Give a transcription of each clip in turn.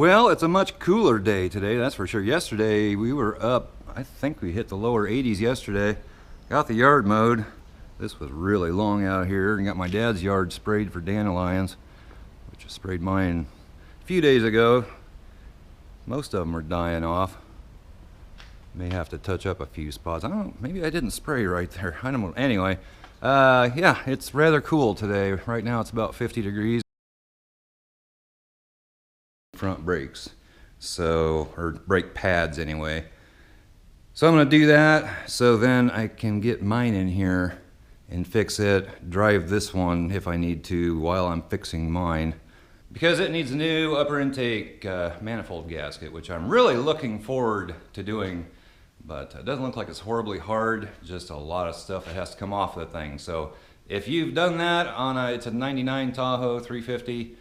Well, it's a much cooler day today, that's for sure. Yesterday we were up, I think we hit the lower 80s yesterday. Got the yard mowed. This was really long out here, and got my dad's yard sprayed for dandelions, which I sprayed mine a few days ago. Most of them are dying off. May have to touch up a few spots. I don't know, maybe I didn't spray right there. I don't know. Anyway, yeah, it's rather cool today. Right now it's about 50 degrees. Front brakes, so, or brake pads anyway. So I'm going to do that so then I can get mine in here and fix it, drive this one if I need to while I'm fixing mine, because it needs a new upper intake manifold gasket, which I'm really looking forward to doing, but it doesn't look like it's horribly hard, just a lot of stuff that has to come off the thing. So if you've done that on it's a 99 Tahoe 350,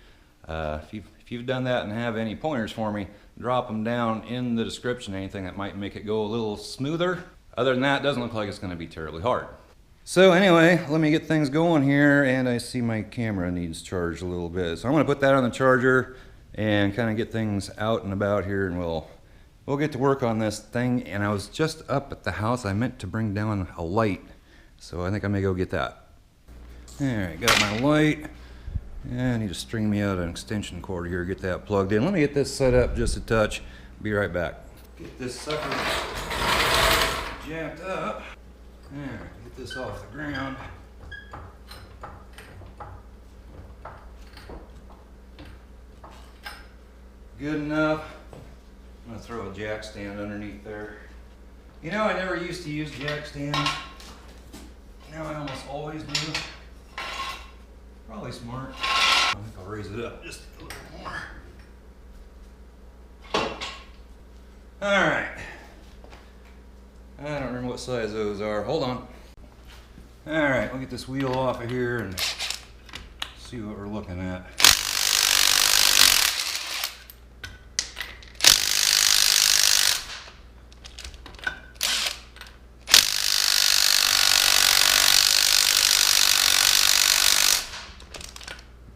if you've done that and have any pointers for me, drop them down in the description, anything that might make it go a little smoother. Other than that, it doesn't look like it's going to be terribly hard. So anyway, let me get things going here, and I see my camera needs charged a little bit. So I'm going to put that on the charger and kind of get things out and about here, and we'll get to work on this thing. And I was just up at the house. I meant to bring down a light, so I think I may go get that. Alright, got my light. Yeah, I need to string me out an extension cord here, get that plugged in. Let me get this set up just a touch. Be right back. Get this sucker jacked up. There, get this off the ground. Good enough. I'm gonna throw a jack stand underneath there. You know, I never used to use jack stands. Now I almost always do. Probably smart. I think I'll raise it up just a little more. Alright. I don't remember what size those are. Hold on. Alright, we'll get this wheel off of here and see what we're looking at.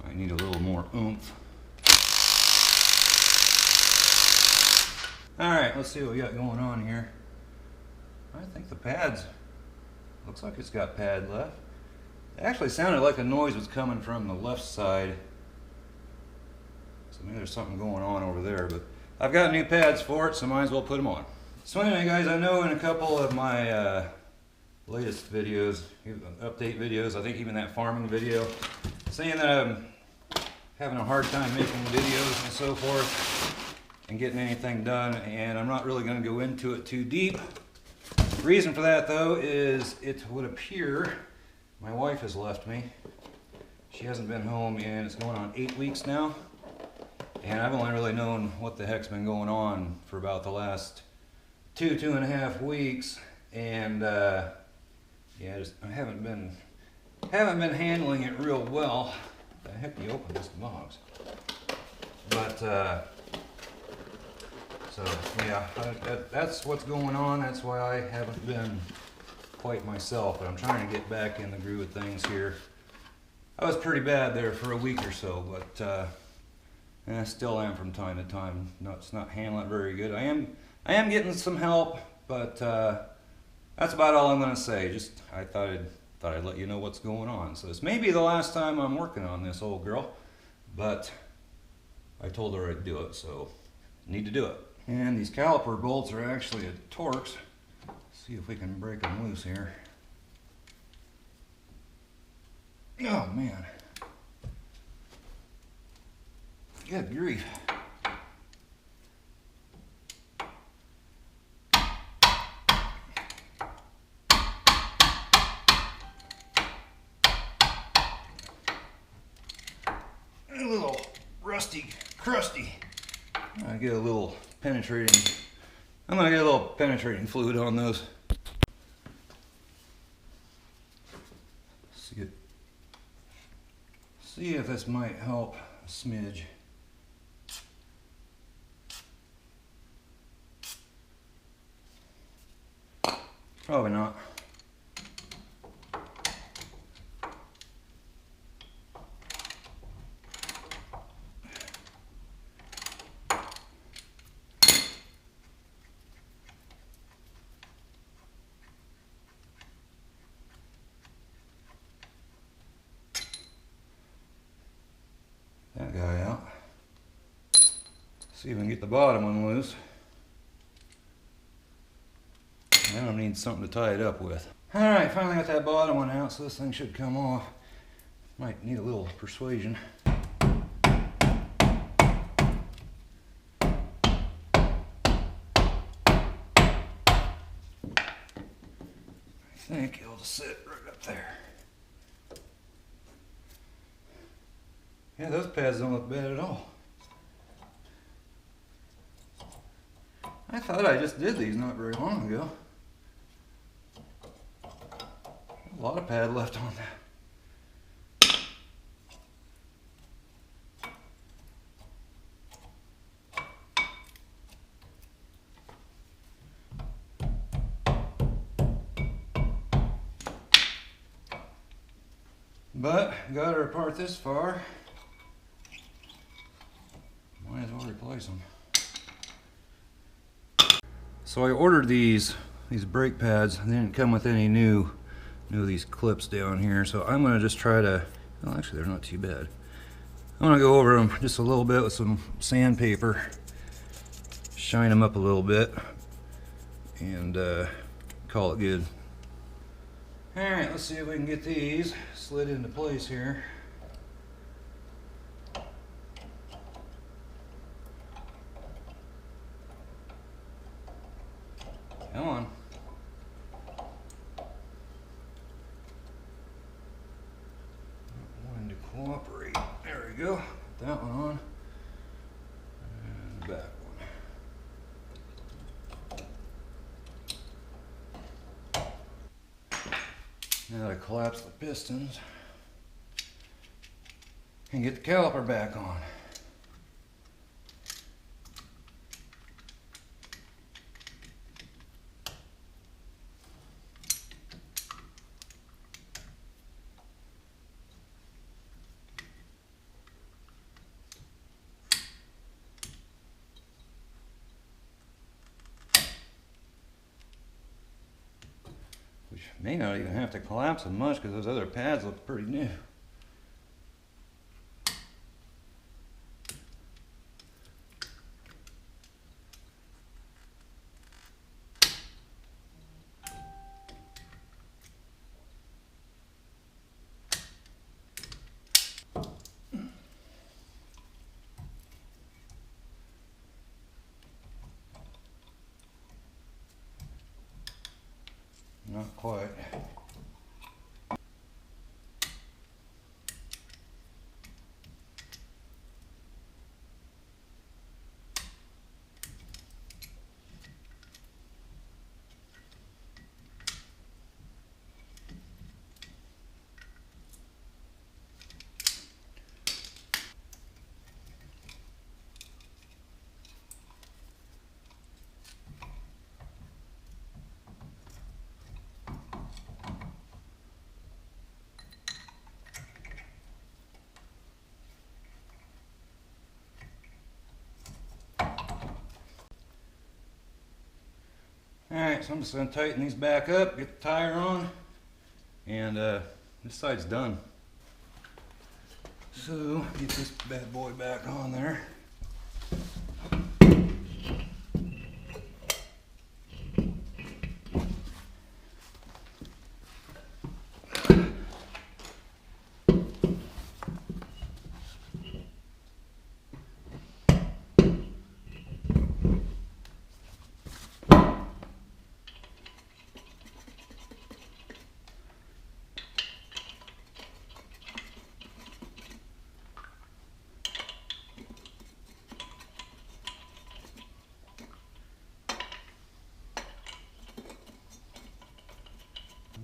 I need a little more oomph. Alright, let's see what we got going on here. I think the pads, looks like it's got pad left. It actually sounded like the noise was coming from the left side. So maybe there's something going on over there, but I've got new pads for it, so might as well put them on. So anyway guys, I know in a couple of my latest videos, update videos, I think even that farming video, saying that I'm having a hard time making videos and so forth and getting anything done, and I'm not really going to go into it too deep. The reason for that though is it would appear my wife has left me. She hasn't been home in, it's going on 8 weeks now, and I've only really known what the heck's been going on for about the last 2.5 weeks, and yeah, I haven't been handling it real well. The heck do you open this box? But so yeah, that's what's going on. That's why I haven't been quite myself, but I'm trying to get back in the groove of things here. I was pretty bad there for a week or so, but I still am from time to time. No, it's not handling it very good. I am getting some help, but that's about all I'm going to say. Just I thought I'd let you know what's going on. So this may be the last time I'm working on this old girl, but I told her I'd do it, so I need to do it. And these caliper bolts are actually at Torx. See if we can break them loose here. Oh man. Good grief. A little rusty, crusty. I get a little penetrating. I'm gonna get a little penetrating fluid on those. See if this might help a smidge. Probably not. See if we can get the bottom one loose. Now I need something to tie it up with. Alright, finally got that bottom one out, so this thing should come off. Might need a little persuasion. I think it'll just sit right up there. Yeah, those pads don't look bad at all. I thought I just did these not very long ago. A lot of pad left on that. But got her apart this far. Might as well replace them. So I ordered these brake pads. They didn't come with any new of these clips down here. So I'm gonna just try to, well actually they're not too bad. I'm gonna go over them just a little bit with some sandpaper. Shine them up a little bit and call it good. Alright, let's see if we can get these slid into place here. Come on. Not wanting to cooperate. There we go. Put that one on. And the back one. Now to collapse the pistons and get the caliper back on. Which may not even have to collapse them much because those other pads look pretty new. Not quite. Alright, so I'm just going to tighten these back up, get the tire on, and this side's done. So, get this bad boy back on there.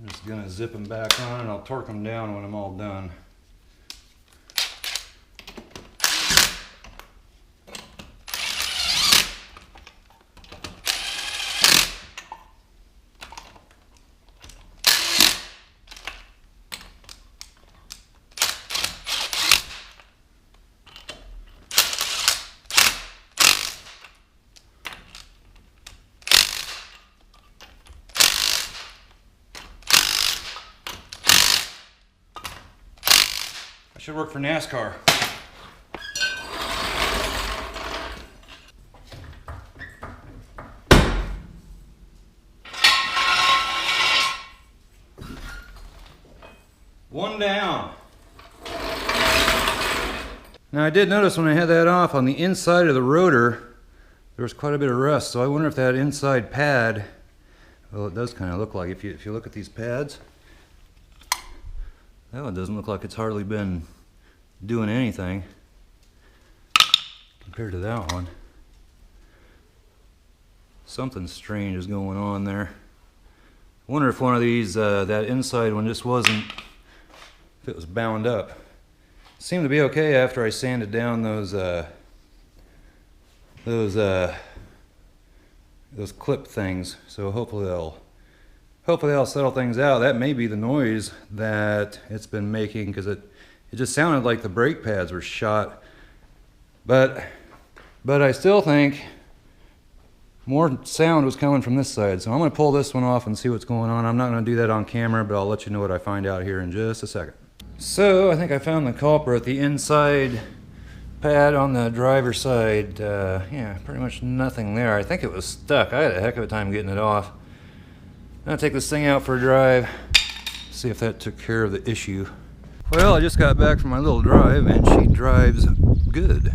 I'm just going to zip them back on and I'll torque them down when I'm all done. Should work for NASCAR. One down. Now I did notice when I had that off on the inside of the rotor, there was quite a bit of rust, so I wonder if that inside pad, well, it does kind of look like, if you look at these pads, that one doesn't look like it's hardly been doing anything compared to that one. Something strange is going on there. I wonder if one of these, that inside one just wasn't, if it was bound up. It seemed to be okay after I sanded down those clip things. So hopefully they'll settle things out. That may be the noise that it's been making, because it just sounded like the brake pads were shot. But I still think more sound was coming from this side. So I'm going to pull this one off and see what's going on. I'm not going to do that on camera, but I'll let you know what I find out here in just a second. So I think I found the culprit, the inside pad on the driver's side. Yeah, pretty much nothing there. I think it was stuck. I had a heck of a time getting it off. I'm going to take this thing out for a drive, see if that took care of the issue. Well, I just got back from my little drive and she drives good.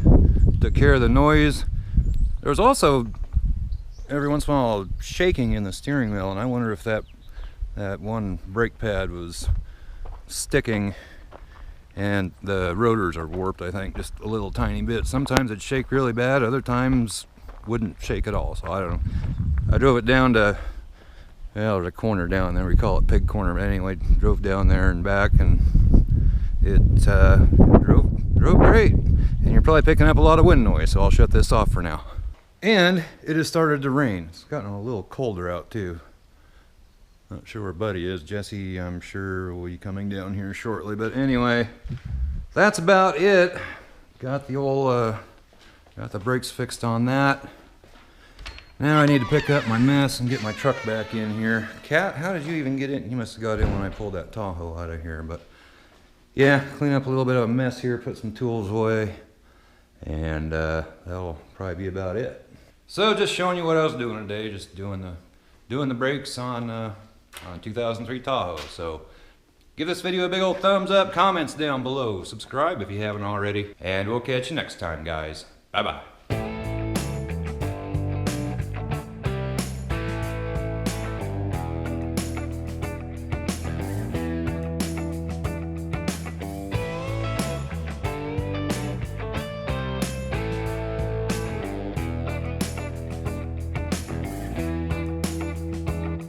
Took care of the noise. There was also every once in a while shaking in the steering wheel, and I wonder if that one brake pad was sticking and the rotors are warped, I think, just a little tiny bit. Sometimes it'd shake really bad, other times wouldn't shake at all, so I don't know. I drove it down to, well, there's a corner down there, we call it Pig Corner, but anyway, drove down there and back, and it drove great. And you're probably picking up a lot of wind noise, so I'll shut this off for now. And it has started to rain. It's gotten a little colder out too. Not sure where Buddy is. Jesse, I'm sure, will be coming down here shortly. But anyway, that's about it. Got the old, got the brakes fixed on that. Now I need to pick up my mess and get my truck back in here. Cat, how did you even get in? You must have got in when I pulled that Tahoe out of here. But yeah, clean up a little bit of a mess here, put some tools away, and that'll probably be about it. So just showing you what I was doing today, just doing the brakes on 2003 Tahoe. So give this video a big old thumbs up, comments down below, subscribe if you haven't already, and we'll catch you next time, guys. Bye bye.